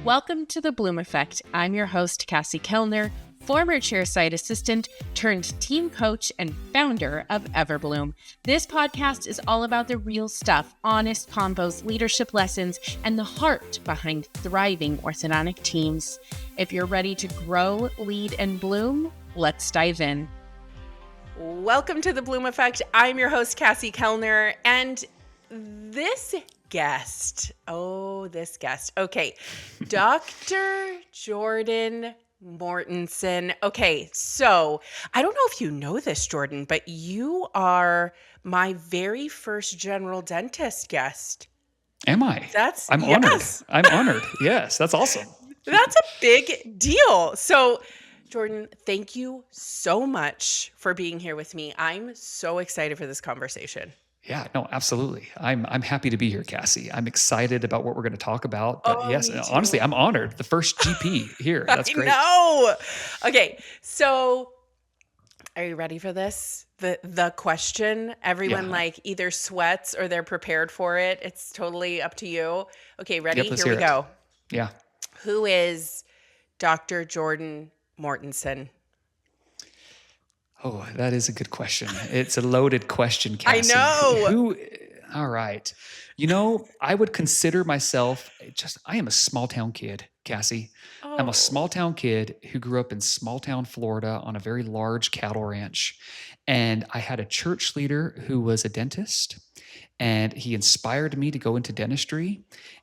Welcome to the Bloom Effect. I'm your host, Cassie Kellner, former chairside assistant turned team coach and founder of Everbloom. This podcast is all about the real stuff, honest combos, leadership lessons, and the heart behind thriving orthodontic teams. If you're ready to grow, lead, and bloom, let's dive in. Welcome to the Bloom Effect. I'm your host, Cassie Kellner, and this guest, okay, Dr. Jorden Mortensen. Okay, so I don't know if you know this, Jorden, but you are my very first general dentist guest. Am I? I'm yes. honored. I'm honored. Yes, that's awesome. That's a big deal. So, Jorden, thank you so much for being here with me. I'm so excited for this conversation. Yeah, no, absolutely. I'm happy to be here, Cassie. I'm excited about what we're going to talk about. But yes, honestly, I'm honored. The first GP here. That's great. No. Okay, so are you ready for this? The question. Everyone either sweats or they're prepared for it. It's totally up to you. Okay, ready? Yep, here we go. Yeah. Who is Dr. Jorden Mortensen? Oh, that is a good question. It's a loaded question, Cassie. I know. All right. I would consider myself I am a small town kid, Cassie. Oh. I'm a small town kid who grew up in small town Florida on a very large cattle ranch. And I had a church leader who was a dentist, and he inspired me to go into dentistry.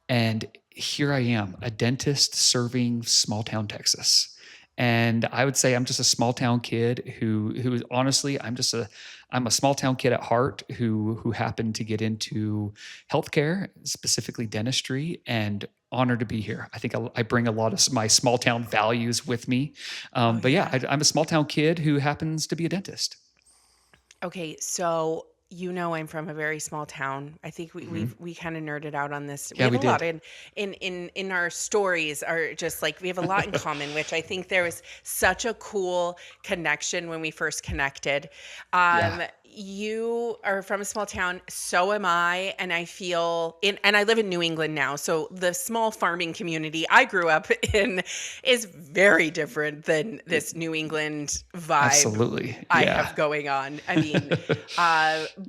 And here I am, a dentist serving small town Texas. And I would say I'm just a small town kid who honestly, I'm a small town kid at heart who happened to get into healthcare, specifically dentistry, and honored to be here. I think I bring a lot of my small town values with me. I'm a small town kid who happens to be a dentist. Okay, so I'm from a very small town. I think we kind of nerded out on this. We have a lot in our stories are just like we have a lot in common, which I think there was such a cool connection when we first connected. You are from a small town, so am I, and I live in New England now. So the small farming community I grew up in is very different than this New England vibe. Absolutely. I have going on. I mean,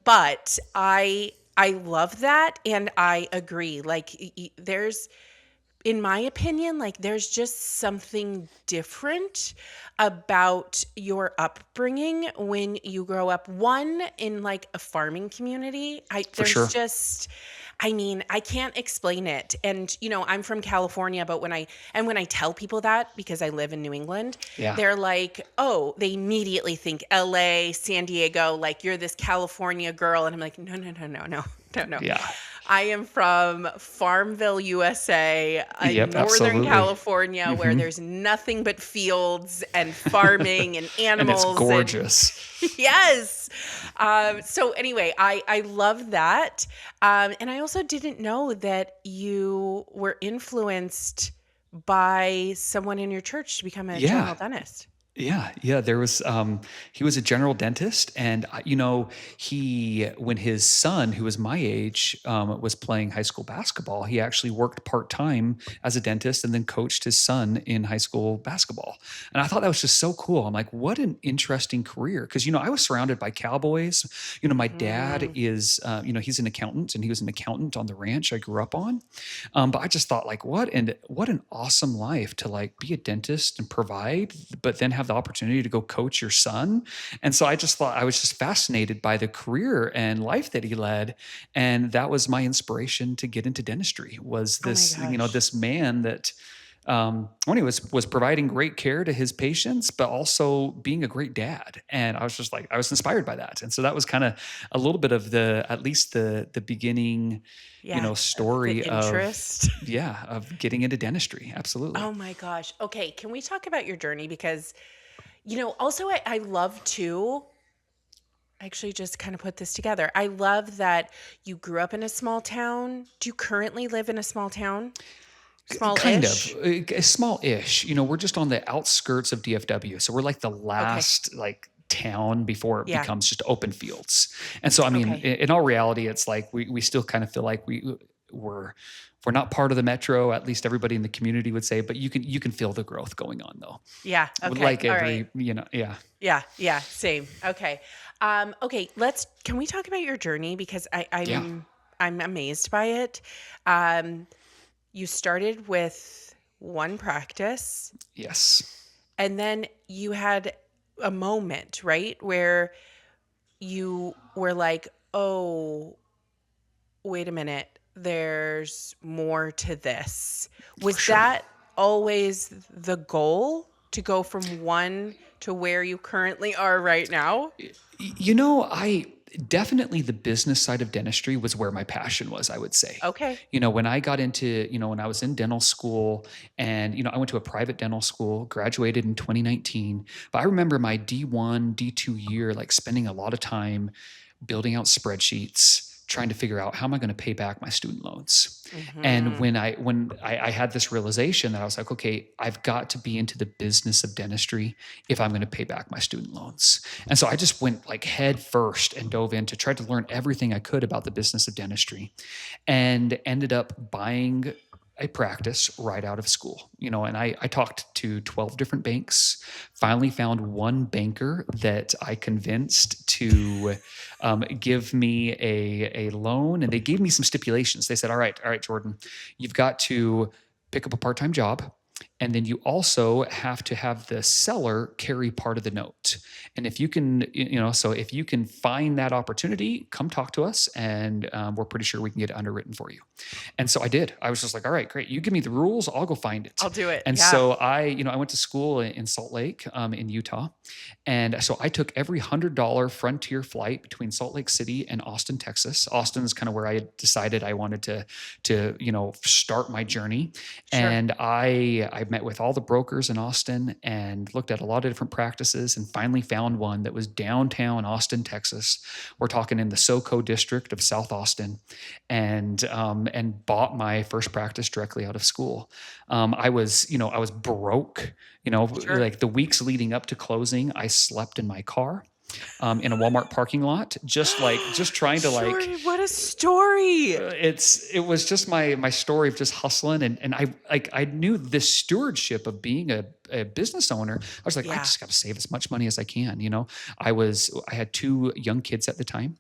but I love that, and I agree. Like in my opinion, there's just something different about your upbringing when you grow up, one, in a farming community. I can't explain it. And, I'm from California, but when I tell people that, because I live in New England, they're like, oh, they immediately think LA, San Diego, you're this California girl. And I'm like, no. Yeah. I am from Farmville, USA, Northern absolutely. California, where there's nothing but fields and farming and animals. And it's gorgeous. Yes. So anyway, I love that. And I also didn't know that you were influenced by someone in your church to become a general dentist. Yeah. There was, he was a general dentist, and when his son, who was my age, was playing high school basketball, he actually worked part-time as a dentist and then coached his son in high school basketball. And I thought that was just so cool. I'm like, what an interesting career. Cause I was surrounded by cowboys. My dad is, he's an accountant, and he was an accountant on the ranch I grew up on. But I just thought what an awesome life to be a dentist and provide, but then have the opportunity to go coach your son. And so I just thought I was just fascinated by the career and life that he led. And that was my inspiration to get into dentistry, was this, this man that when he was providing great care to his patients, but also being a great dad. And I was just I was inspired by that. And so that was kind of a little bit of at least the beginning, story of getting into dentistry. Absolutely. Oh my gosh. Okay. Can we talk about your journey? Because, also I love to actually just kind of put this together. I love that you grew up in a small town. Do you currently live in a small town? Small-ish? Kind of, small-ish. We're just on the outskirts of DFW. So we're the last town before it becomes just open fields. And so, in all reality, it's we still kind of feel like we're we're not part of the metro, at least everybody in the community would say, but you can feel the growth going on though. Yeah. Okay. Like All right. every, yeah. Yeah. Yeah. Same. Okay. Okay. Can we talk about your journey? Because Yeah. I'm amazed by it. Um, you started with one practice Yes. and then you had a moment, right? Where you were like, oh, wait a minute, there's more to this. For Was sure. that always the goal to go from one to where you currently are right now? I definitely the business side of dentistry was where my passion was, I would say. Okay. When I got into, when I was in dental school and, I went to a private dental school, graduated in 2019. But I remember my D1, D2 year, like spending a lot of time building out spreadsheets, trying to figure out how am I going to pay back my student loans. And Mm-hmm. when I had this realization that I was like, okay, I've got to be into the business of dentistry if I'm going to pay back my student loans. And so I just went like head first and dove in to try to learn everything I could about the business of dentistry, and ended up buying a practice right out of school. And I talked to 12 different banks, finally found one banker that I convinced to give me a loan, and they gave me some stipulations. They said, all right, Jorden, you've got to pick up a part-time job. And then you also have to have the seller carry part of the note. And if you can, so if you can find that opportunity, come talk to us, and we're pretty sure we can get it underwritten for you. And so I did. I was just like, all right, great. You give me the rules, I'll go find it. I'll do it. And Yeah. so I went to school in Salt Lake, in Utah. And so I took every $100 Frontier flight between Salt Lake City and Austin, Texas. Austin is kind of where I had decided I wanted to start my journey. Sure. And I met with all the brokers in Austin and looked at a lot of different practices, and finally found one that was downtown Austin, Texas. We're talking in the SoCo district of South Austin, and bought my first practice directly out of school. I was broke. Sure. Like the weeks leading up to closing, I slept in my car. In a Walmart parking lot, just trying to Sure, what a story. it was just my story of just hustling, and I knew this stewardship of being a business owner. I was like, I Yeah. just got to save as much money as I can. I had 2 young kids at the time.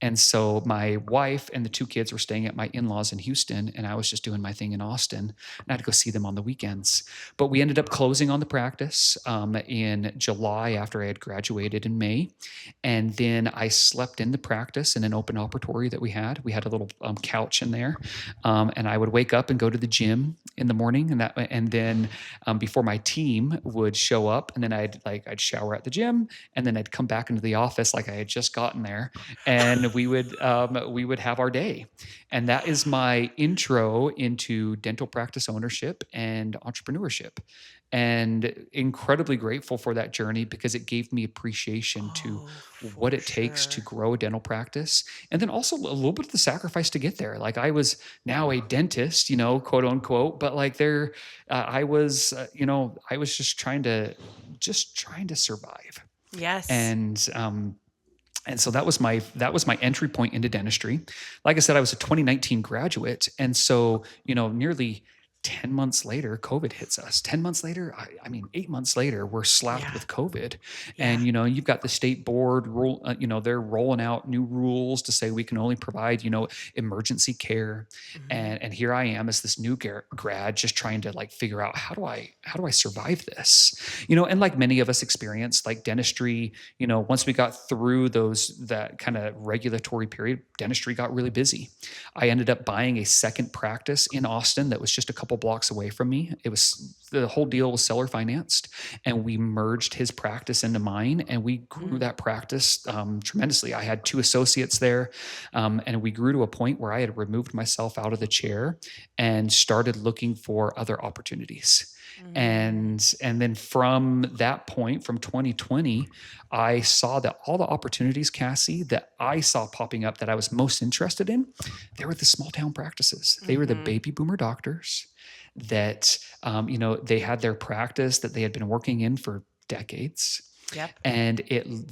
And so my wife and the 2 kids were staying at my in-laws in Houston, and I was just doing my thing in Austin, and I had to go see them on the weekends. But we ended up closing on the practice in July after I had graduated in May. And then I slept in the practice in an open operatory that we had. We had a little couch in there. And I would wake up and go to the gym in the morning, and then before my team would show up, and then I'd shower at the gym, and then I'd come back into the office like I had just gotten there, and we would have our day. And that is my intro into dental practice ownership and entrepreneurship, and incredibly grateful for that journey because it gave me appreciation to what it takes to grow a dental practice, and then also a little bit of the sacrifice to get there. Like I was now a dentist, quote unquote, but like I was just trying to survive. Yes. And so that was my entry point into dentistry. Like I said, I was a 2019 graduate, and so nearly 10 months later, COVID hits us. 10 months later, I mean, 8 months later, we're slapped with COVID. Yeah. And, you've got the state board rule, they're rolling out new rules to say we can only provide, emergency care. And here I am as this new grad, just trying to like figure out how do I survive this? And like many of us experienced, like dentistry, once we got through that kind of regulatory period, dentistry got really busy. I ended up buying a second practice in Austin that was just a couple blocks away from me. The whole deal was seller financed, and we merged his practice into mine, and we grew that practice tremendously. I had 2 associates there, and we grew to a point where I had removed myself out of the chair and started looking for other opportunities. And then from that point, from 2020, I saw that all the opportunities, Cassie, that I saw popping up that I was most interested in, they were the small town practices. They were the baby boomer doctors that, they had their practice that they had been working in for decades. Yep. And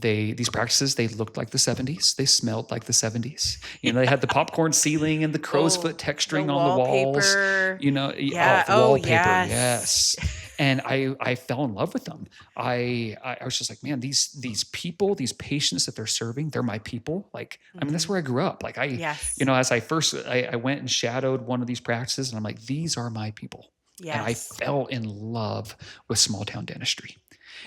these practices, they looked like the 70s. They smelled like the 70s. They had the popcorn ceiling and the crow's foot Oh, the texturing on the walls. wallpaper. Oh, Yeah. the Oh, wallpaper, yes. yes. And I fell in love with them. I was just like, man, these people, these patients that they're serving, they're my people. Like, I mean, that's where I grew up. Like Yes. as I went and shadowed one of these practices, and I'm like, these are my people. And I Yes. fell in love with small town dentistry.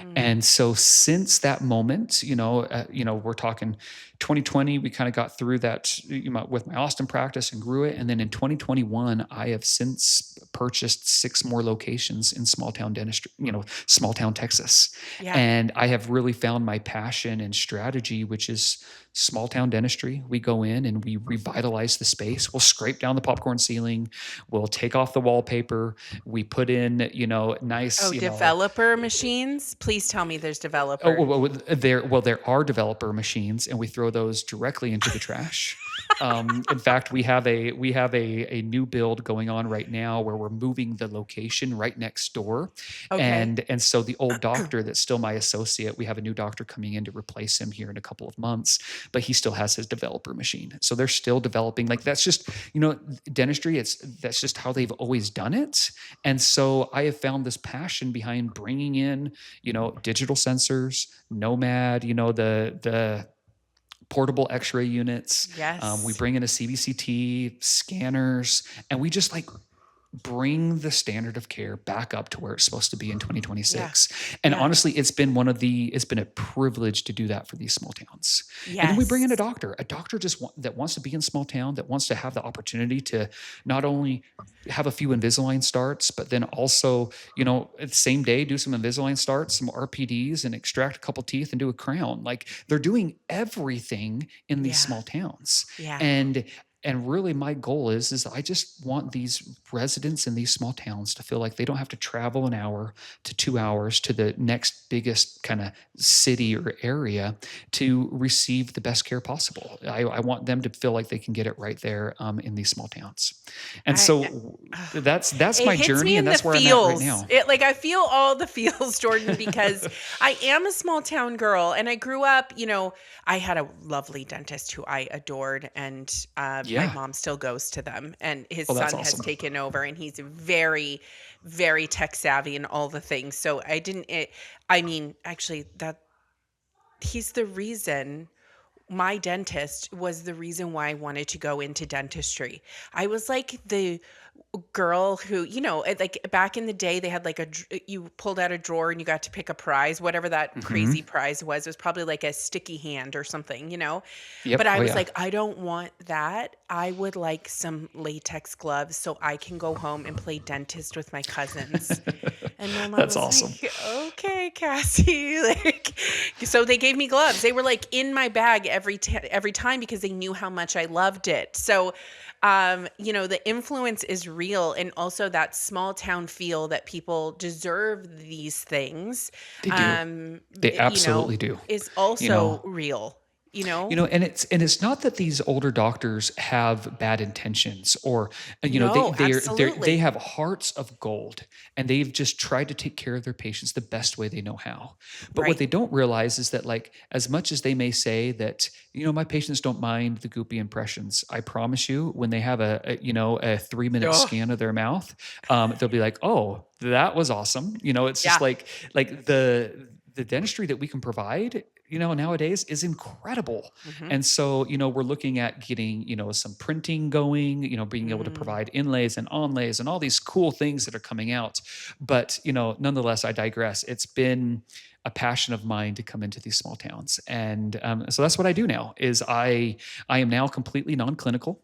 Mm. And so since that moment, we're talking 2020, we kind of got through that with my Austin practice and grew it. And then in 2021, I have since purchased 6 more locations in small town dentistry, small town Texas. Yeah. And I have really found my passion and strategy, which is small town dentistry. We go in and we revitalize the space. We'll scrape down the popcorn ceiling. We'll take off the wallpaper. We put in, nice, Oh, developer machines. Please tell me there's developer. there are developer machines, and we throw those directly into the trash. In fact, we have a new build going on right now where we're moving the location right next door. Okay. And so the old doctor that's still my associate, we have a new doctor coming in to replace him here in a couple of months, but he still has his developer machine. So they're still developing. Like, that's just, dentistry, that's just how they've always done it. And so I have found this passion behind bringing in, digital sensors, Nomad, the portable x-ray units. Yes. We bring in a CBCT, scanners, and we just bring the standard of care back up to where it's supposed to be in 2026. Yeah. And Yeah. honestly, it's been a privilege to do that for these small towns. Yes. And then we bring in a doctor that wants to be in small town, that wants to have the opportunity to not only have a few Invisalign starts, but then also, the same day, do some Invisalign starts, some RPDs, and extract a couple teeth and do a crown. Like, they're doing everything in these small towns. Yeah. And really, my goal is I just want these residents in these small towns to feel like they don't have to travel an hour to 2 hours to the next biggest kind of city or area to receive the best care possible. I want them to feel like they can get it right there in these small towns. And so that's my journey, and that's where I'm at right now. I feel all the feels, Jorden, because I am a small town girl, and I grew up, I had a lovely dentist who I adored, and my mom still goes to them, and his son has taken over, and he's very, very tech savvy and all the things. So he's the reason. My dentist was the reason why I wanted to go into dentistry. I was like the girl who, like back in the day, they had you pulled out a drawer and you got to pick a prize, whatever that crazy prize was. It was probably like a sticky hand or something, Yep. But I was like, I don't want that. I would like some latex gloves so I can go home and play dentist with my cousins. And my mom That's was awesome. like, okay, Cassie. So they gave me gloves. They were in my bag every time because they knew how much I loved it. So, the influence is real, and also that small town feel that people deserve these things. They do. They absolutely do. Is also real. And it's not that these older doctors have bad intentions, or they have hearts of gold, and they've just tried to take care of their patients the best way they know how. But what they don't realize is that, as much as they may say that, my patients don't mind the goopy impressions, I promise you, when they have a 3-minute scan of their mouth, they'll be like, oh, that was awesome. It's just like the dentistry that we can provide, nowadays is incredible. Mm-hmm. And so, we're looking at getting, some printing going, being able to provide inlays and onlays and all these cool things that are coming out. But, nonetheless, I digress. It's been a passion of mine to come into these small towns. And so that's what I do now is I am now completely non-clinical.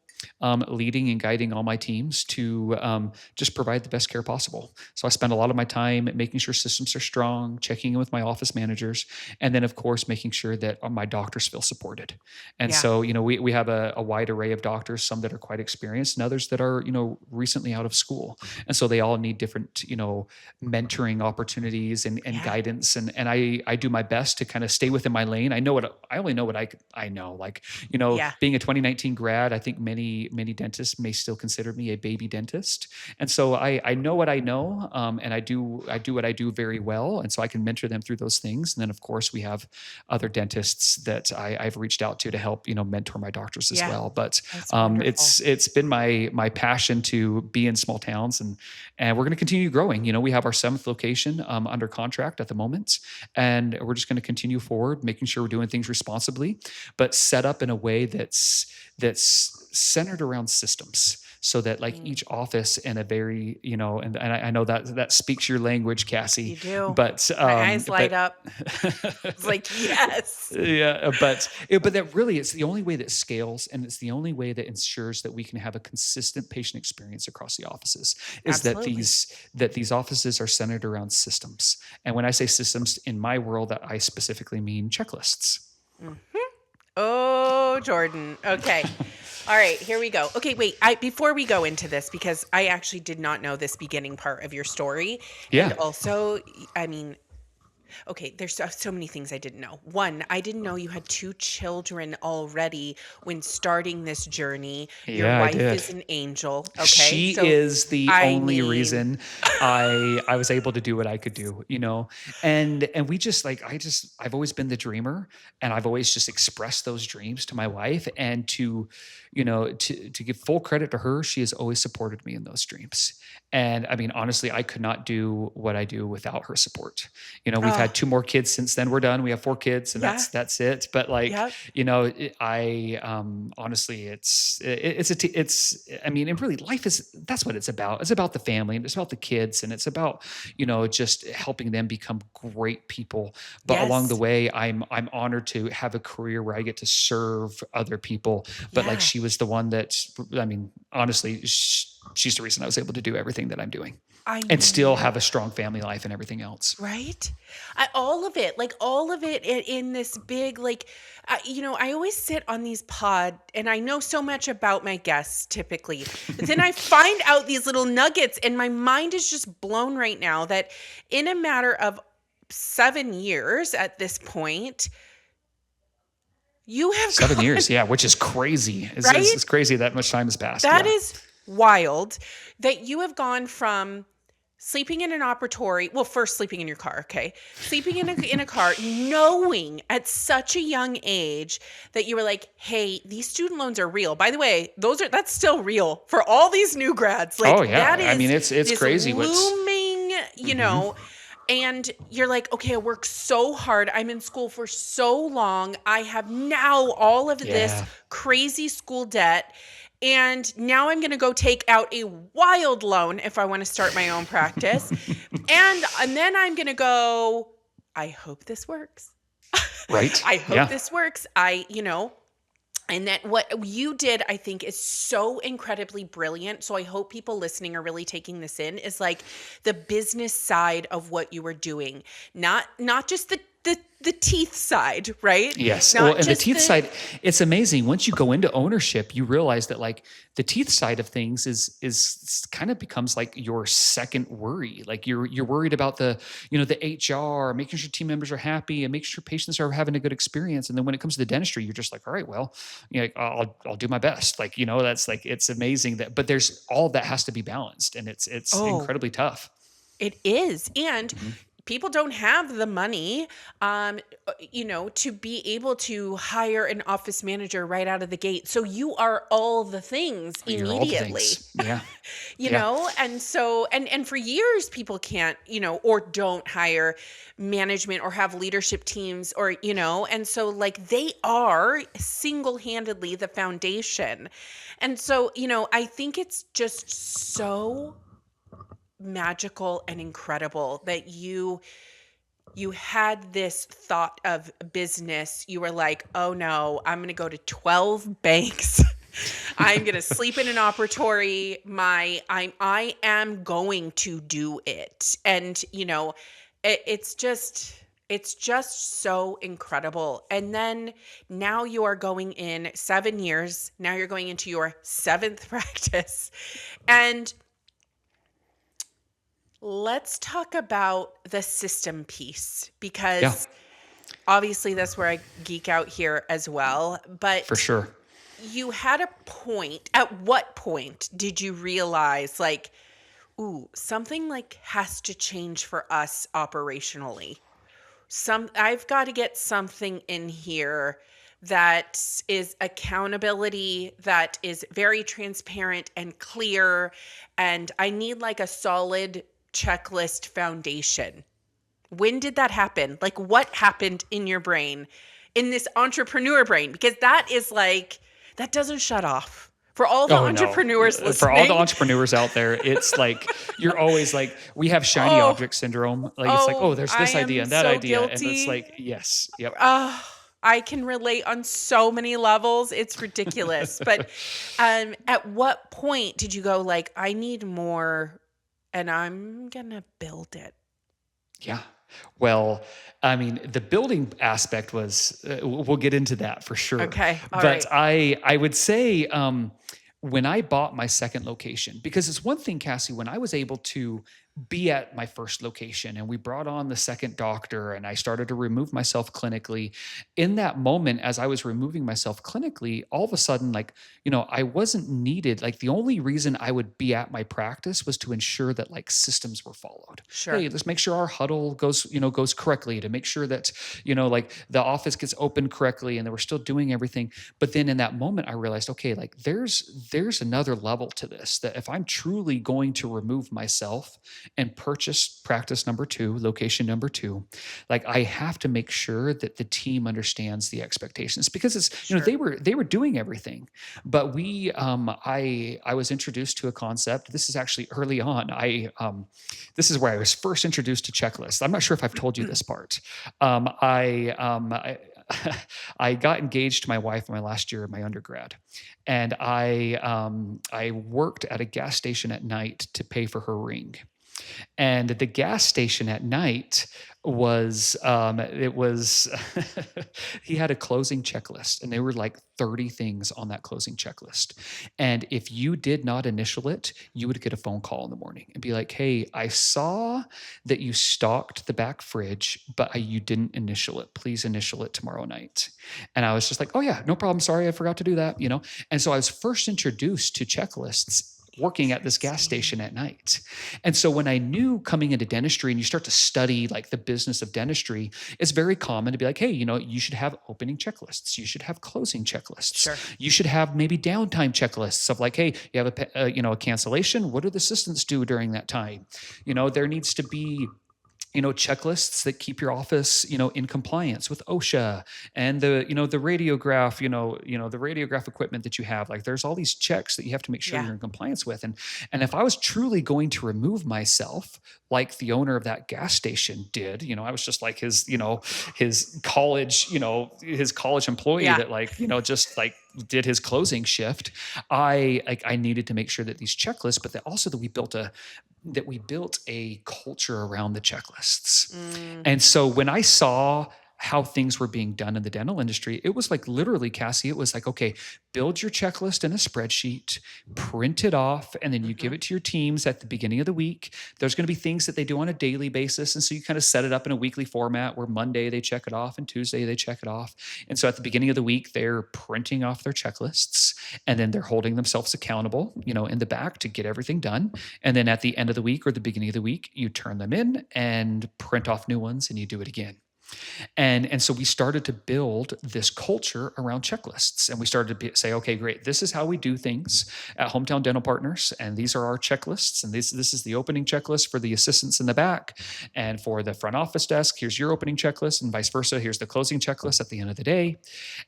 Leading and guiding all my teams to just provide the best care possible. So I spend a lot of my time making sure systems are strong, checking in with my office managers, and then, of course, making sure that my doctors feel supported. And so, we have a wide array of doctors, some that are quite experienced and others that are, recently out of school. And so they all need different, mentoring opportunities and guidance. And I do my best to kind of stay within my lane. I only know what I know. Being a 2019 grad, I think many many dentists may still consider me a baby dentist. And so I know what I know, and I do what I do very well. And so I can mentor them through those things. And then of course we have other dentists that I've reached out to help, mentor my doctors as Yeah, well. But that's wonderful. it's been my passion to be in small towns, and we're going to continue growing. We have our 7th location under contract at the moment, and we're just going to continue forward, making sure we're doing things responsibly, but set up in a way that's centered around systems, so that like each office in a very, and I know that speaks your language, Cassie. You do. But My eyes light up. It's like, yes. Yeah, but that really, it's the only way that scales, and it's the only way that ensures that we can have a consistent patient experience across the offices. Is Absolutely. that these offices are centered around systems, and when I say systems in my world, I specifically mean checklists. Oh, Jorden. Okay. All right, here we go. Okay, wait. Before we go into this, because I actually did not know this beginning part of your story. Yeah. And also, I mean, okay, there's so many things I didn't know. One, I didn't know you had 2 children already when starting this journey. Your Yeah, I wife did. is an angel. Okay. She So, is the I only mean, reason I was able to do what I could do, and we just like, I've always been the dreamer, and I've always just expressed those dreams to my wife, and to give full credit to her, she has always supported me in those dreams. And I mean, honestly, I could not do what I do without her support. We've oh, had 2 more kids since then. We're done. We have 4 kids, and yeah. that's it. But like, Yep. honestly, I mean, and really life that's what it's about. It's about the family, and it's about the kids, and it's about, just helping them become great people. But along the Yes. way, I'm honored to have a career where I get to serve other people. But like, Yeah. she was the one that, I mean, honestly, she's the reason I was able to do everything that I'm doing I and still know. have a strong family life and everything else. Right? All of it, like all of it in this big, like, I always sit on these and I know so much about my guests typically, but then I find out these little nuggets and my mind is just blown right now that in a matter of 7 years at this point, you have 7 gone, years, yeah, which is crazy. right? It's crazy that much time has passed. That Yeah. is wild that you have gone from sleeping in an operatory, well, first sleeping in your car, okay? Sleeping in a car, knowing at such a young age that you were like, hey, these student loans are real. By the way, that's still real for all these new grads. Like, Oh yeah. that I mean, is it's this crazy what's. looming, and you're like, okay, I worked so hard. I'm in school for so long. I have now all of this Yeah. crazy school debt. And now I'm going to go take out a wild loan if I want to start my own practice. and then I'm going to go, I hope this works. Right. I hope Yeah. this works. And that what you did, I think, is so incredibly brilliant. So I hope people listening are really taking this in, is like the business side of what you were doing, not just the teeth side, right? Yes. Not Well, and the just teeth side, it's amazing. Once you go into ownership, you realize that like the teeth side of things is kind of becomes like your second worry. Like you're worried about the HR, making sure team members are happy and making sure patients are having a good experience. And then when it comes to the dentistry, you're just like, all right, well, I'll do my best. Like, that's like, it's amazing but there's all that has to be balanced, and it's Oh, incredibly tough. it is. And Mhm. people don't have the money, to be able to hire an office manager right out of the gate. So you are all the things You're all the immediately, things. Yeah. Yeah. and so, and for years people can't, or don't hire management or have leadership teams and so like they are single-handedly the foundation. And so, I think it's just so magical and incredible that you had this thought of business. You were like, oh no, I'm going to go to 12 banks. I'm going to sleep in an operatory. I am going to do it. And it's just so incredible. And then now you are going in 7 years. Now you're going into your 7th practice. And let's talk about the system piece, because Yeah. obviously that's where I geek out here as well. For But sure. you had a point. At what point did you realize, like, ooh, something like has to change for us operationally? I've got to get something in here that is accountability, that is very transparent and clear, and I need like a solid checklist foundation. When did that happen? Like, what happened in your brain, in this entrepreneur brain? Because that is like, that doesn't shut off. For all the Oh no. entrepreneurs For all the listening. entrepreneurs out there, it's like you're always like, we have shiny Oh, object syndrome. Like it's like, oh, there's I this idea am and that so idea. And it's guilty. like, yes, yep. I can relate on so many levels. It's ridiculous. But at what point did you go like, I need more and I'm going to build it? Yeah. Well, I mean, the building aspect was, we'll get into that for sure. Okay. All But right. I would say, when I bought my second location, because it's one thing, Cassie, when I was able to be at my first location and we brought on the second doctor and I started to remove myself clinically, in that moment, as I was removing myself clinically, all of a sudden, like, I wasn't needed. Like the only reason I would be at my practice was to ensure that like systems were followed. Sure. Hey, let's make sure our huddle goes correctly, to make sure that, like the office gets open correctly and that we're still doing everything. But then in that moment, I realized, okay, like there's another level to this, that if I'm truly going to remove myself and purchase practice number 2, location number 2, like I have to make sure that the team understands the expectations, because it's, Sure. they were doing everything. But I was introduced to a concept. This is actually early on. This is where I was first introduced to checklists. I'm not sure if I've told you this part. I got engaged to my wife in my last year of my undergrad, and I worked at a gas station at night to pay for her ring. And the gas station at night was he had a closing checklist, and there were like 30 things on that closing checklist. And if you did not initial it, you would get a phone call in the morning and be like, hey, I saw that you stocked the back fridge, but you didn't initial it. Please initial it tomorrow night. And I was just like, oh yeah, no problem. Sorry, I forgot to do that. And so I was first introduced to checklists working at this gas station at night. And so when I knew coming into dentistry, and you start to study like the business of dentistry, it's very common to be like, hey, you should have opening checklists. You should have closing checklists. Sure. You should have maybe downtime checklists of like, hey, you have a cancellation. What do the assistants do during that time? There needs to be checklists that keep your office, in compliance with OSHA and the radiograph, the radiograph equipment that you have. Like there's all these checks that you have to make sure Yeah. you're in compliance with. And if I was truly going to remove myself, like the owner of that gas station did, I was just like his college employee Yeah. that just like did his closing shift. I needed to make sure that these checklists, but that also that we built a culture around the checklists. And so when I saw how things were being done in the dental industry, it was like literally, Cassie, it was like, okay, build your checklist in a spreadsheet, print it off, and then you give it to your teams at the beginning of the week. There's going to be things that they do on a daily basis. And so you kind of set it up in a weekly format where Monday they check it off and Tuesday they check it off. And so at the beginning of the week, they're printing off their checklists, and then they're holding themselves accountable, in the back to get everything done. And then at the end of the week or the beginning of the week, you turn them in and print off new ones, and you do it again. And so we started to build this culture around checklists, and we started to say, okay, great. This is how we do things at Hometown Dental Partners. And these are our checklists. And this is the opening checklist for the assistants in the back. And for the front office desk, here's your opening checklist, and vice versa. Here's the closing checklist at the end of the day.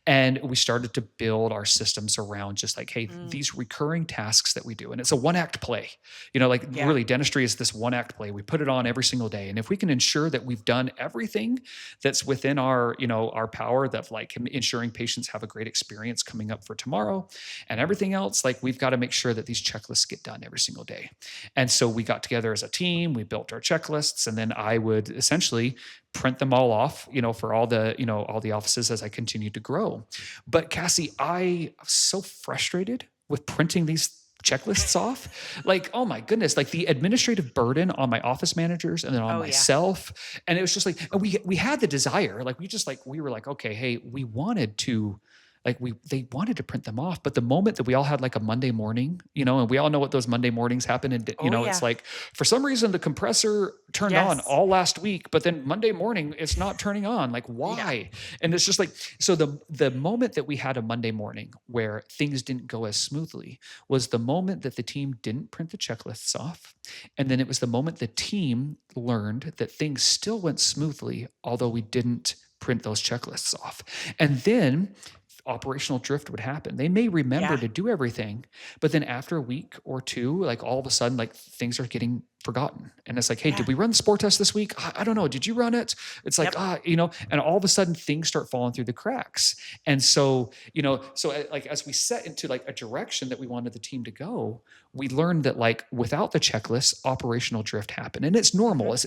And we started to build our systems around just like, hey, these recurring tasks that we do. And it's a one-act play, really dentistry is this one-act play. We put it on every single day. And if we can ensure that we've done everything that's within our power, that like ensuring patients have a great experience coming up for tomorrow and everything else, like we've got to make sure that these checklists get done every single day. And so we got together as a team, we built our checklists, and then I would essentially print them all off, for all the offices as I continued to grow. But Cassie, I was so frustrated with printing these checklists off. Like, oh my goodness, like the administrative burden on my office managers and then on myself. And it was just like, we had the desire, like we were like, okay, hey, we wanted to like they wanted to print them off. But the moment that we all had like a Monday morning, and we all know what those Monday mornings happen. And, Oh, it's yeah. like, for some reason, the compressor turned on Yes. all last week, but then Monday morning, it's not turning on. Like, Yeah. why? And it's just like, so the moment that we had a Monday morning where things didn't go as smoothly was the moment that the team didn't print the checklists off. And then it was the moment the team learned that things still went smoothly, although we didn't print those checklists off. And then operational drift would happen. They may remember Yeah. to do everything, but then after a week or two, like all of a sudden, like things are getting forgotten. And it's like, hey, Yeah. did we run the sport test this week? I don't know. Did you run it? It's like, Yep. and all of a sudden things start falling through the cracks. And so, like as we set into like a direction that we wanted the team to go, we learned that like without the checklist, operational drift happened. And it's normal. Mhm.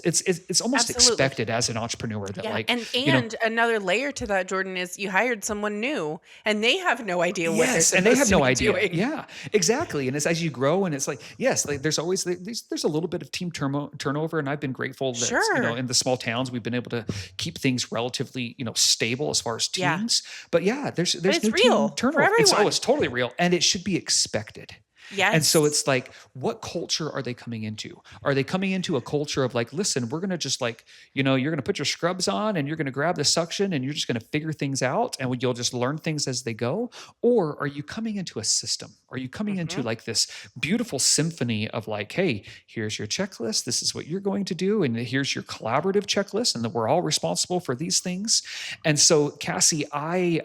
It's almost Absolutely. expected as an entrepreneur that Yeah. like, And another layer to that, Jordan, is you hired someone new and they have no idea what they're yes, and they supposed have to no be idea. doing. Yeah, exactly. And it's as you grow, and it's like, yes, like there's always there's a little bit of team turnover, and I've been grateful that Sure. in the small towns we've been able to keep things relatively stable as far as Yeah. teams. But yeah, there's it's new real team for turnover. everyone. It's totally real, and it should be expected. And so Yes. it's like, what culture are they coming into? Are they coming into a culture of like, listen, we're going to just like, you're going to put your scrubs on and you're going to grab the suction and you're just going to figure things out and you'll just learn things as they go? Or are you coming into a system? Are you coming into Mhm. like this beautiful symphony of like, hey, here's your checklist. This is what you're going to do. And here's your collaborative checklist. And that we're all responsible for these things. And so, Cassie, I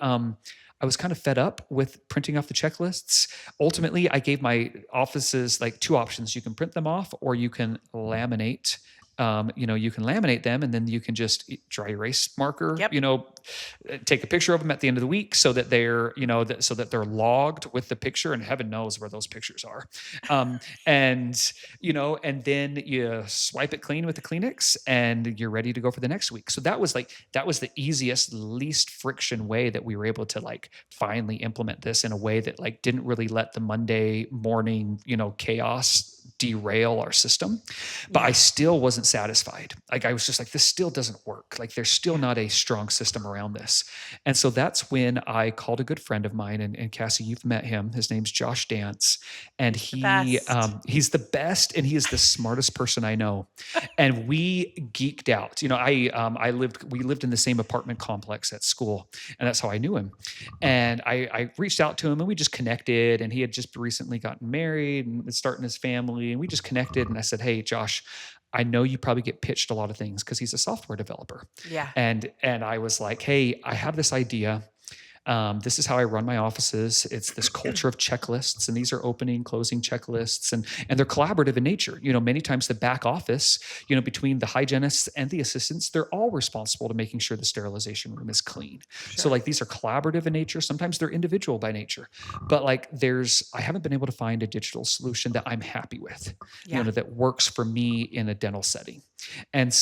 was kind of fed up with printing off the checklists. Ultimately, I gave my offices like two options. You can print them off or you can laminate. You can laminate them and then you can just dry erase marker, Yep. take a picture of them at the end of the week so that they're, so that they're logged with the picture and heaven knows where those pictures are. And then you swipe it clean with the Kleenex and you're ready to go for the next week. So that was the easiest, least friction way that we were able to like finally implement this in a way that like didn't really let the Monday morning, chaos derail our system. But I Yeah. still wasn't satisfied. Like I was just like, this still doesn't work. Like there's still Yeah. not a strong system around this. And so that's when I called a good friend of mine, and Cassie, you've met him. His name's Josh Dance, and The best. he's the best, and he is the smartest person I know. And we geeked out. We lived in the same apartment complex at school, and that's how I knew him. And I reached out to him, and we just connected. And he had just recently gotten married and was starting his family, and we just connected. And I said, hey, Josh, I know you probably get pitched a lot of things because he's a software developer. Yeah. And I was like, hey, I have this idea. This is how I run my offices. It's this culture of checklists, and these are opening, closing checklists, and they're collaborative in nature. Many times the back office, between the hygienists and the assistants, they're all responsible to making sure the sterilization room is clean. So Sure. like these are collaborative in nature. Sometimes they're individual by nature, but like I haven't been able to find a digital solution that I'm happy with, Yeah. that works for me in a dental setting. And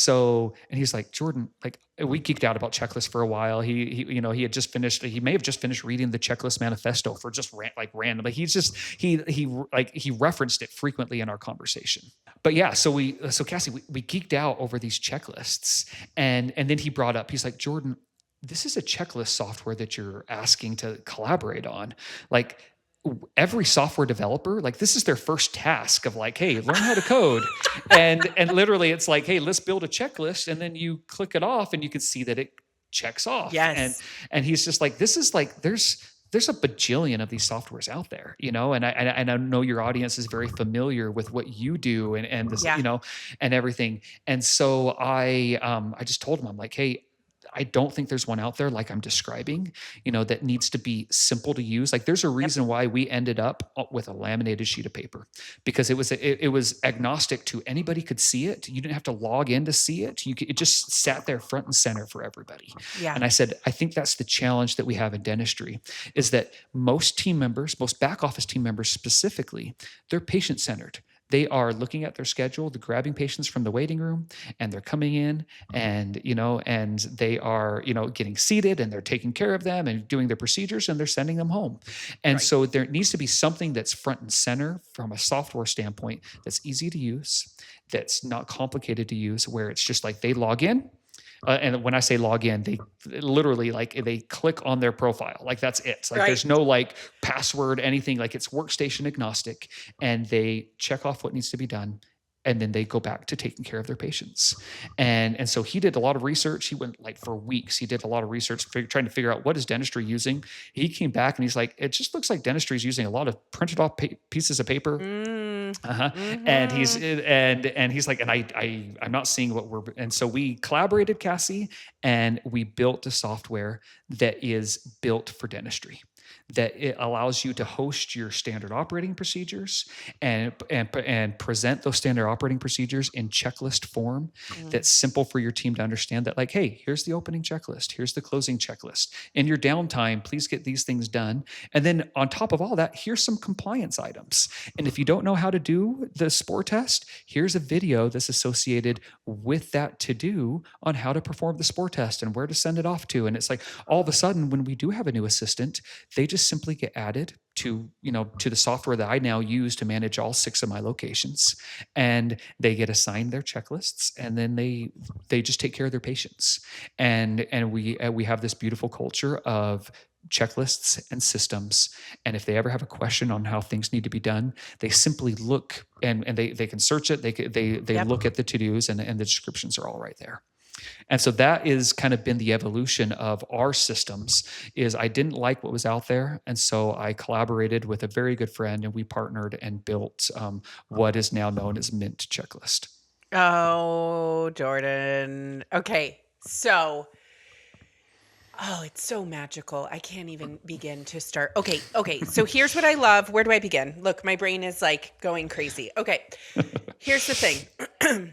he's like, Jorden, like we geeked out about checklists for a while. He he may have just finished reading the checklist manifesto for just randomly. He referenced it frequently in our conversation. But yeah, so Cassie, we geeked out over these checklists, and then he brought up, he's like, Jorden, this is a checklist software that you're asking to collaborate on. Like every software developer, like this is their first task of like, hey, learn how to code. and literally it's like, hey, let's build a checklist. And then you click it off and you can see that it checks off. Yes. And he's just like, this is like, there's a bajillion of these softwares out there, and I know your audience is very familiar with what you do and this, Yeah. and everything. And so I just told him, I'm like, hey, I don't think there's one out there like I'm describing, that needs to be simple to use. Like there's a reason why we ended up with a laminated sheet of paper, because it was agnostic to anybody could see it. You didn't have to log in to see it. It just sat there front and center for everybody. Yeah. And I said, I think that's the challenge that we have in dentistry is that most back office team members specifically, they're patient centered. They are looking at their schedule, they're grabbing patients from the waiting room, and they're coming in and, and they are, getting seated and they're taking care of them and doing their procedures and they're sending them home. And Right. so there needs to be something that's front and center from a software standpoint that's easy to use, that's not complicated to use, where it's just like they log in, And when I say log in, they literally like they click on their profile. Like that's it. Like Right. there's no like password, anything. Like it's workstation agnostic, and they check off what needs to be done. And then they go back to taking care of their patients. And so he did a lot of research. He went like for weeks. He did a lot of research trying to figure out what is dentistry using. He came back and he's like, it just looks like dentistry is using a lot of printed off pieces of paper. Uh-huh. And he's like, and I'm not seeing what we're, and so we collaborated, Cassie, and we built a software that is built for dentistry, that it allows you to host your standard operating procedures and present those standard operating procedures in checklist form. That's simple for your team to understand, that like, hey, here's the opening checklist, here's the closing checklist. In your downtime, please get these things done. And then on top of all that, here's some compliance items. And if you don't know how to do the spore test, here's a video that's associated with that to do on how to perform the spore test and where to send it off to. And it's like, all of a sudden, when we do have a new assistant, they just simply get added to the software that I now use to manage all 6 of my locations, and they get assigned their checklists, and then they just take care of their patients. And we have this beautiful culture of checklists and systems. And if they ever have a question on how things need to be done, they simply look and they can search it. They look at the to-dos, and the descriptions are all right there. And so that is kind of been the evolution of our systems. Is I didn't like what was out there, and so I collaborated with a very good friend, and we partnered and built what is now known as MintChecklist. Oh, Jorden. Okay. So, it's so magical. I can't even begin to start. Okay. So here's what I love. Where do I begin? Look, my brain is like going crazy. Okay. Here's the thing.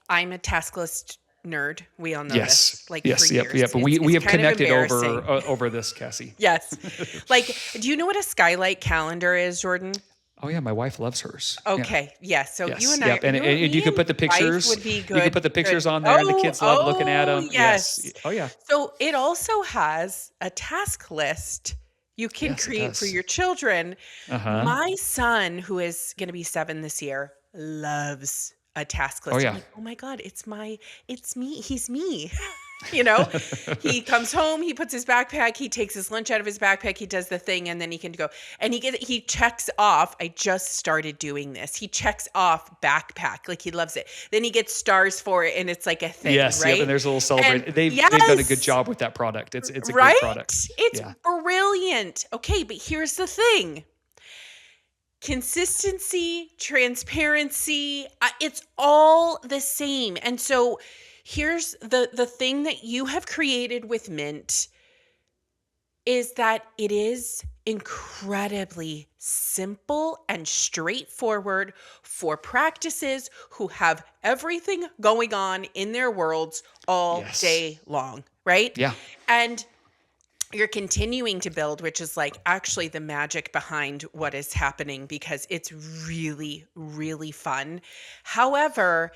I'm a task list nerd. We all know this. Like for years. But we have connected over this, Cassie. Yes. Like, do you know what a skylight calendar is, Jorden? Oh yeah, my wife loves hers. Okay. Yes. So you and I, and you could put the pictures. Would be good. You could put the pictures on there, and the kids love looking at them. Yes. Oh yeah. So it also has a task list you can create for your children. My son, who is going to be 7 this year, loves a task list. Oh, yeah. I'm like, oh my God, it's me. He's me. He comes home, he puts his backpack, he takes his lunch out of his backpack, he does the thing, and then he can go. And he checks off. I just started doing this. He checks off backpack. Like he loves it. Then he gets stars for it, and it's like a thing, yes, right? And there's a little celebration. They've done a good job with that product. It's a great product. It's brilliant. Okay, but here's the thing. Consistency, transparency, it's all the same. And so here's the thing that you have created with Mint is that it is incredibly simple and straightforward for practices who have everything going on in their worlds all day long, right? Yeah. And you're continuing to build, which is like actually the magic behind what is happening, because it's really, really fun. However,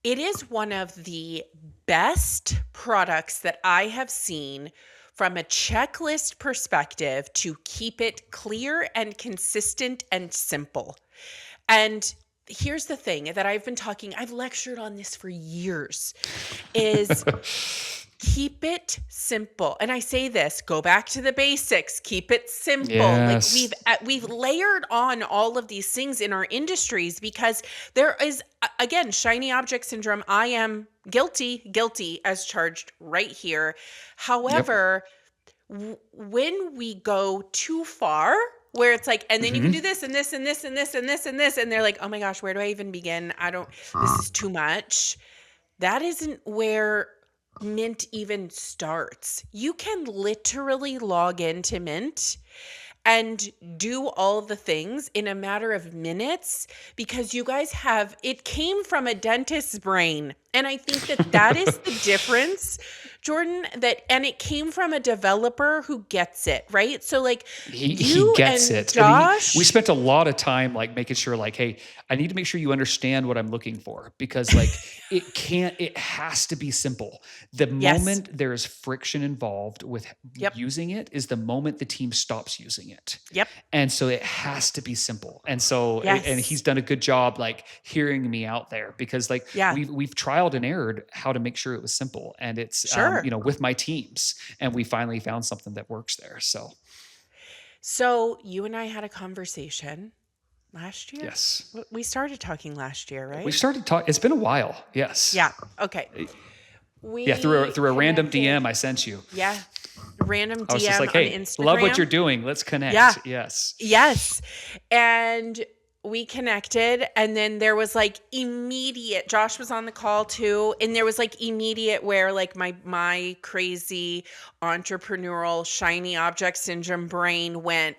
it is one of the best products that I have seen from a checklist perspective to keep it clear and consistent and simple. And here's the thing that I've lectured on this for years, is keep it simple. And I say this, go back to the basics, keep it simple. Yes. Like we've layered on all of these things in our industries because there is, again, shiny object syndrome. I am guilty as charged right here. However, when we go too far, where it's like, and then you can do this and this and this and this and this and this, and they're like, oh my gosh, where do I even begin? This is too much. That isn't where Mint even starts. You can literally log into Mint and do all the things in a matter of minutes, because you guys it came from a dentist's brain. And I think that is the difference, Jorden, and it came from a developer who gets it, right? So like He you gets and it. Josh, We spent a lot of time like making sure like, hey, I need to make sure you understand what I'm looking for, because like it has to be simple. The yes, moment there is friction involved with yep, using it is the moment the team stops using it. yep, And so it has to be simple. And so, and he's yes, done a good job like hearing me out there, because like yeah, we've trialed and errored how to make sure it was simple. And it's, sure. with my teams, and we finally found something that works there. So you and I had a conversation last year. Yes. We started talking last year, We right? started talking. It's been a while. Yes. Yeah. Okay. Yeah. Through a We random connected. DM I sent you. Yeah. Random I was just DM like, on hey, love what you're Instagram. doing. Let's connect. Yeah. Yes. Yes. And we connected, and then there was like immediate, Josh was on the call too, and there was like immediate where like my crazy entrepreneurial shiny object syndrome brain went,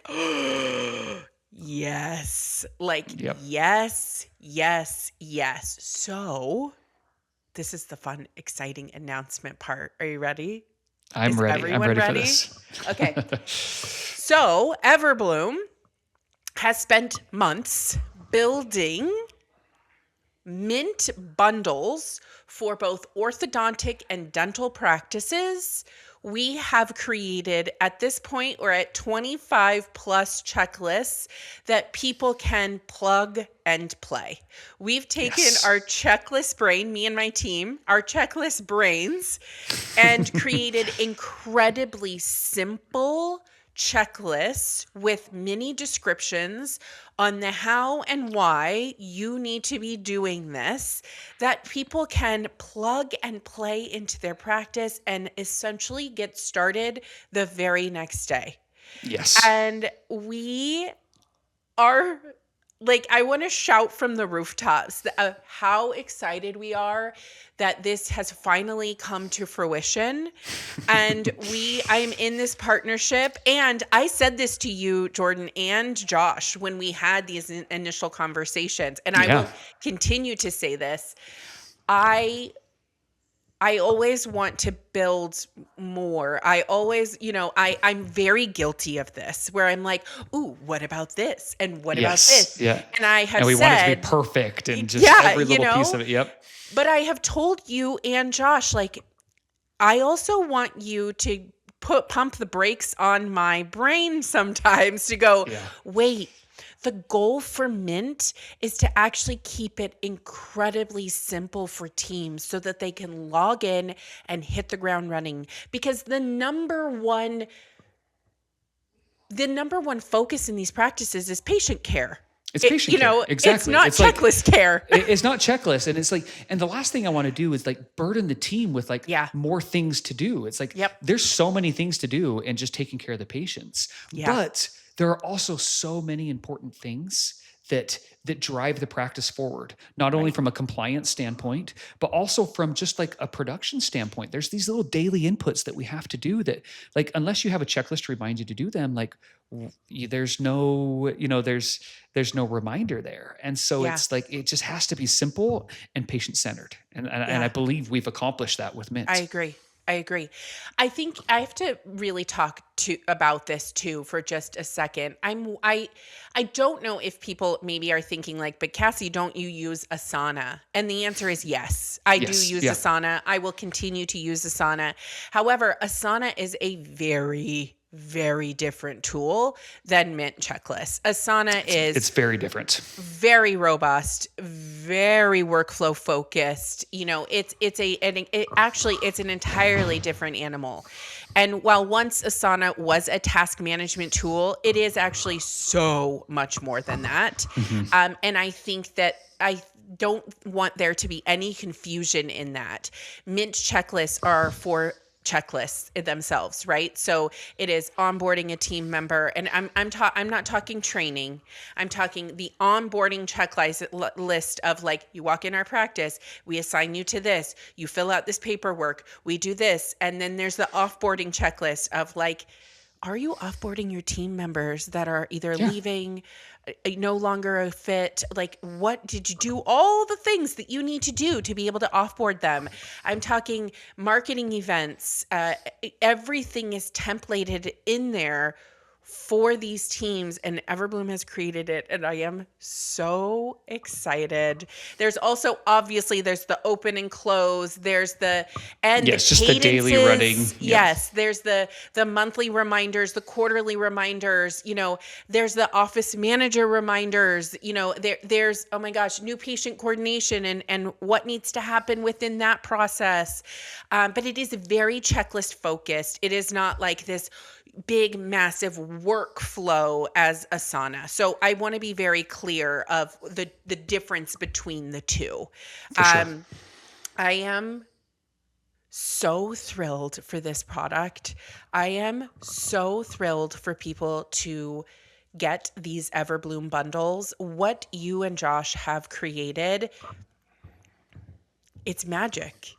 yes. Like Yep. yes, yes, yes. So this is the fun, exciting announcement part. Are you ready? I'm Is ready. I'm everyone ready for ready? this. Okay. So Everbloom has spent months building mint bundles for both orthodontic and dental practices. We have created, at this point, we're at 25 plus checklists that people can plug and play. We've taken Yes. our checklist brain, me and my team, our checklist brains, and created incredibly simple checklists with mini descriptions on the how and why you need to be doing this that people can plug and play into their practice and essentially get started the very next day. Yes. And we are like, I want to shout from the rooftops how excited we are that this has finally come to fruition. And I'm in this partnership. And I said this to you, Jorden, and Josh, when we had these initial conversations. And I Yeah. will continue to say this. I always want to build more. I always, I'm very guilty of this, where I'm like, ooh, what about this? And what about Yes. this? Yeah. And I have And we want it to said, be perfect and just yeah, every little piece of it. Yep. but I have told you and Josh, like, I also want you to pump the brakes on my brain sometimes to go, Yeah. wait, the goal for Mint is to actually keep it incredibly simple for teams so that they can log in and hit the ground running. Because the number one focus in these practices is patient care. It's patient care. Exactly. It's not It's like- checklist care. It's not checklist. And it's like, and the last thing I want to do is like burden the team with like Yeah. more things to do. It's like, Yep. there's so many things to do and just taking care of the patients. Yeah. But there are also so many important things that drive the practice forward, not only from a compliance standpoint, but also from just like a production standpoint. There's these little daily inputs that we have to do that, like, unless you have a checklist to remind you to do them, like there's no, there's no reminder there. And so Yeah. it's like, it just has to be simple and patient-centered. And I believe we've accomplished that with Mint. I agree. I think I have to really talk about this too for just a second. I don't know if people maybe are thinking like, but Cassie, don't you use Asana? And the answer is yes. I do Yes. use Yeah. Asana. I will continue to use Asana. However, Asana is a very, very different tool than Mint Checklist. It's very different. Very robust, very workflow focused. It's an entirely different animal. And while once Asana was a task management tool, it is actually so much more than that. And I think that I don't want there to be any confusion in that. Mint checklists are for checklists themselves, right? So it is onboarding a team member, and I'm not talking training. I'm talking the onboarding checklist list of like, you walk in our practice, we assign you to this, you fill out this paperwork, we do this, and then there's the offboarding checklist of like, are you offboarding your team members that are either Yeah. leaving, no longer a fit? Like, what did you do? All the things that you need to do to be able to offboard them. I'm talking marketing events. Everything is templated in there for these teams, and Everbloom has created it, and I am so excited. There's also, obviously, there's the open and close, there's the Yes, just the daily running. cadences. Yep. Yes, there's the monthly reminders, the quarterly reminders, there's the office manager reminders, there's, oh my gosh, new patient coordination and what needs to happen within that process. But it is very checklist focused. It is not like this big, massive workflow as Asana. So I want to be very clear of the difference between the two. For sure. I am so thrilled for this product. I am so thrilled for people to get these Everbloom bundles. What you and Josh have created, it's magic.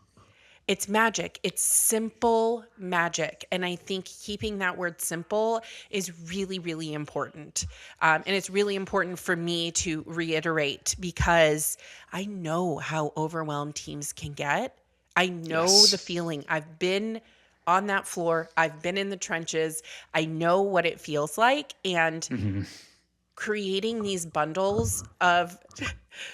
It's magic. It's simple magic. And I think keeping that word simple is really, really important. And it's really important for me to reiterate because I know how overwhelmed teams can get. I know Yes. the feeling. I've been on that floor. I've been in the trenches. I know what it feels like. And creating these bundles of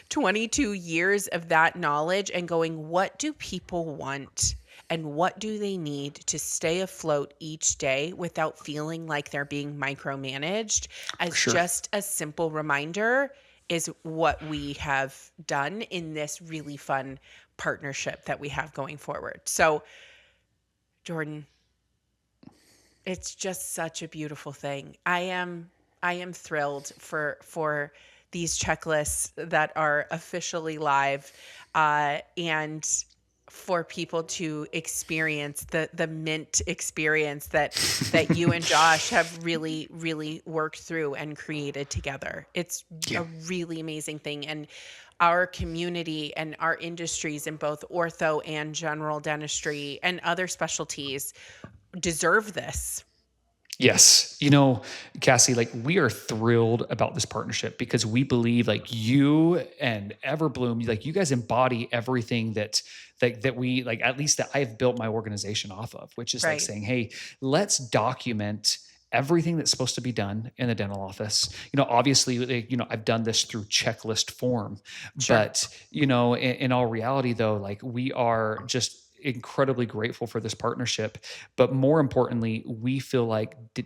22 years of that knowledge and going, what do people want and what do they need to stay afloat each day without feeling like they're being micromanaged, as Sure. just a simple reminder, is what we have done in this really fun partnership that we have going forward. So, Jorden, it's just such a beautiful thing. I am thrilled for these checklists that are officially live, and for people to experience the Mint experience that you and Josh have really, really worked through and created together. It's Yeah. a really amazing thing. And our community and our industries in both ortho and general dentistry and other specialties deserve this. Yes. Cassie, like we are thrilled about this partnership because we believe like you and Everbloom, like you guys embody everything that we like, at least that I've built my organization off of, which is like Right. saying, hey, let's document everything that's supposed to be done in the dental office. Obviously, I've done this through checklist form, Sure. but in all reality though, like we are just incredibly grateful for this partnership. But more importantly, we feel like the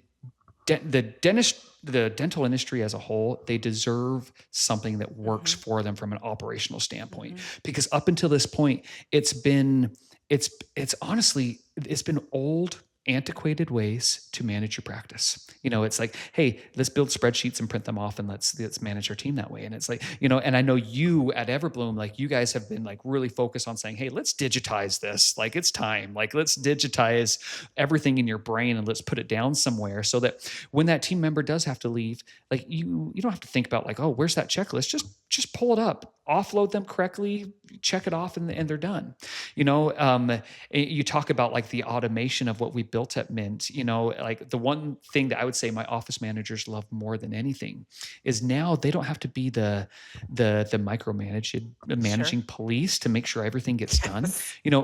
dental industry as a whole, they deserve something that works for them from an operational standpoint. Because up until this point, it's honestly, it's been old, antiquated ways to manage your practice. It's like, hey, let's build spreadsheets and print them off and let's manage our team that way. And it's like, and I know you at Everbloom, like you guys have been like really focused on saying, hey, let's digitize this. Like it's time, like let's digitize everything in your brain and let's put it down somewhere so that when that team member does have to leave, like you don't have to think about like, oh, where's that checklist? Just pull it up, offload them correctly, check it off, and they're done. You talk about like the automation of what we built at Mint. Like the one thing that I would say my office managers love more than anything is now they don't have to be the managing police to make sure everything gets done.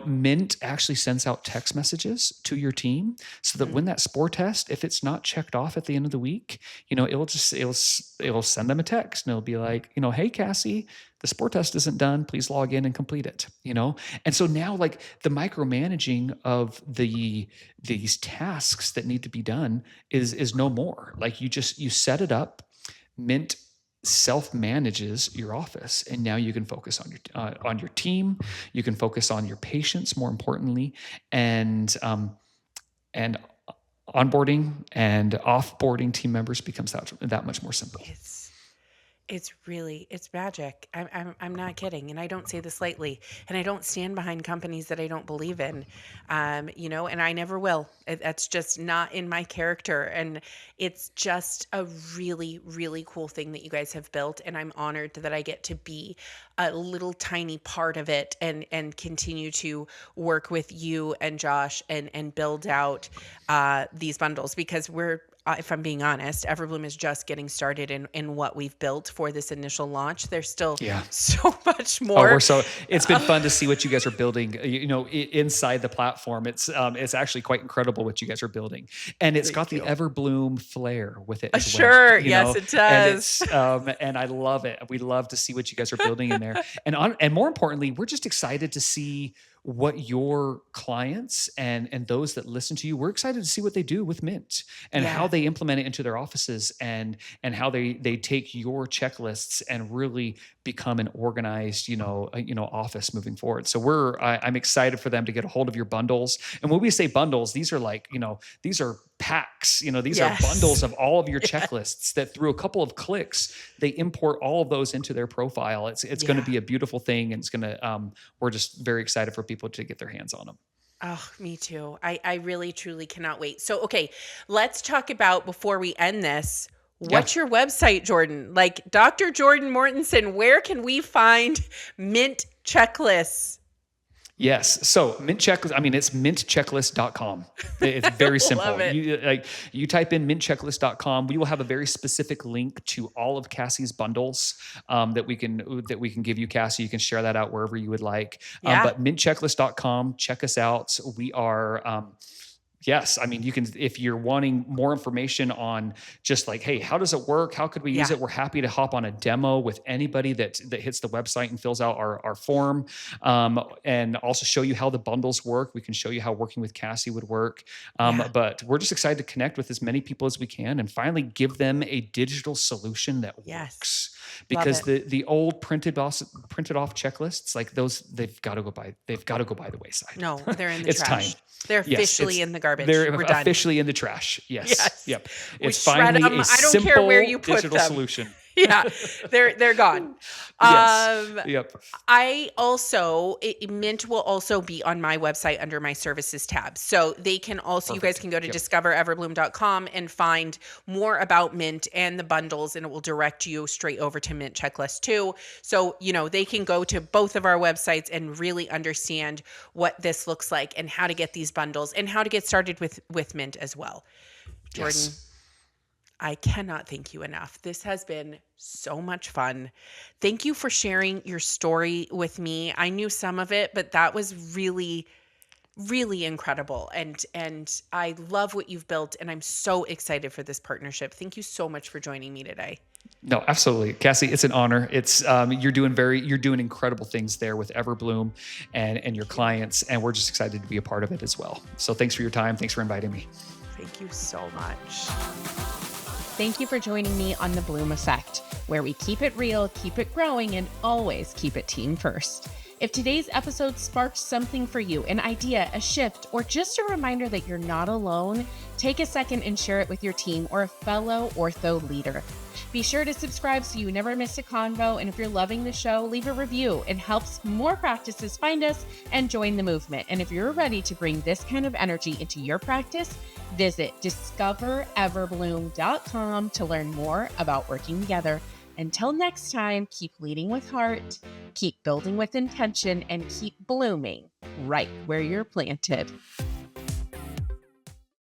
Mint actually sends out text messages to your team so that when that spore test, if it's not checked off at the end of the week, it'll send them a text and it'll be like, hey, Cassie, the spore test isn't done. Please log in and complete it, And so now like the micromanaging of these tasks that need to be done is no more. Like you set it up. Mint self-manages your office, and now you can focus on your team. You can focus on your patients, more importantly, and onboarding and offboarding team members becomes that much more simple. It's magic. I'm not kidding. And I don't say this lightly. And I don't stand behind companies that I don't believe in, and I never will. That's just not in my character. And it's just a really, really cool thing that you guys have built. And I'm honored that I get to be a little tiny part of it and continue to work with you and Josh and build out these bundles, because if I'm being honest, Everbloom is just getting started in what we've built for this initial launch. There's still so much more. It's been fun to see what you guys are building, inside the platform. It's actually quite incredible what you guys are building. And it's got the Everbloom flair with it as well. Sure. Yes, it does. And I love it. We love to see what you guys are building in there. And more importantly, we're just excited to see what your clients and those that listen to you, we're excited to see what they do with Mint and how they implement it into their offices and how they take your checklists and really become an organized, office moving forward. So I'm excited for them to get a hold of your bundles. And when we say bundles, these are like, these are packs, these are bundles of all of your checklists that through a couple of clicks, they import all of those into their profile. It's going to be a beautiful thing. And it's going to, we're just very excited for people to get their hands on them. Oh, me too. I really, truly cannot wait. So, okay, let's talk about, before we end this, what's your website, Jorden? Like Dr. Jorden Mortensen, where can we find Mint checklists? Yes. So Mint Checklist, it's MintChecklist.com. It's very simple. Love it. You type in MintChecklist.com. We will have a very specific link to all of Cassie's bundles that we can give you, Cassie. You can share that out wherever you would like. But MintChecklist.com, check us out. We are yes. You can, if you're wanting more information on just like, hey, how does it work? How could we use it? We're happy to hop on a demo with anybody that hits the website and fills out our form, and also show you how the bundles work. We can show you how working with Cassie would work. But we're just excited to connect with as many people as we can and finally give them a digital solution that works. Because the old printed off checklists, like those, they've got to go by the wayside. No, they're in the it's trash. time. They're officially in the garbage. They're We're officially in the trash. Yes. Yep. It's finally a I don't care where you put digital them. solution. They're gone. Yes. I also, Mint will also be on my website under my services tab. So they can also, you guys can go to discovereverbloom.com and find more about Mint and the bundles, and it will direct you straight over to Mint Checklist too. So, they can go to both of our websites and really understand what this looks like and how to get these bundles and how to get started with Mint as well. Jorden. Yes. I cannot thank you enough. This has been so much fun. Thank you for sharing your story with me. I knew some of it, but that was really, really incredible. And I love what you've built, and I'm so excited for this partnership. Thank you so much for joining me today. No, absolutely. Cassie, it's an honor. It's you're doing incredible things there with Everbloom and your clients, and we're just excited to be a part of it as well. So thanks for your time. Thanks for inviting me. Thank you so much. Thank you for joining me on The Bloom Effect, where we keep it real, keep it growing, and always keep it team first. If today's episode sparked something for you, an idea, a shift, or just a reminder that you're not alone, take a second and share it with your team or a fellow ortho leader. Be sure to subscribe so you never miss a convo, and if you're loving the show, leave a review. It helps more practices find us and join the movement. And if you're ready to bring this kind of energy into your practice, visit discovereverbloom.com to learn more about working together. Until next time, keep leading with heart, keep building with intention, and keep blooming right where you're planted.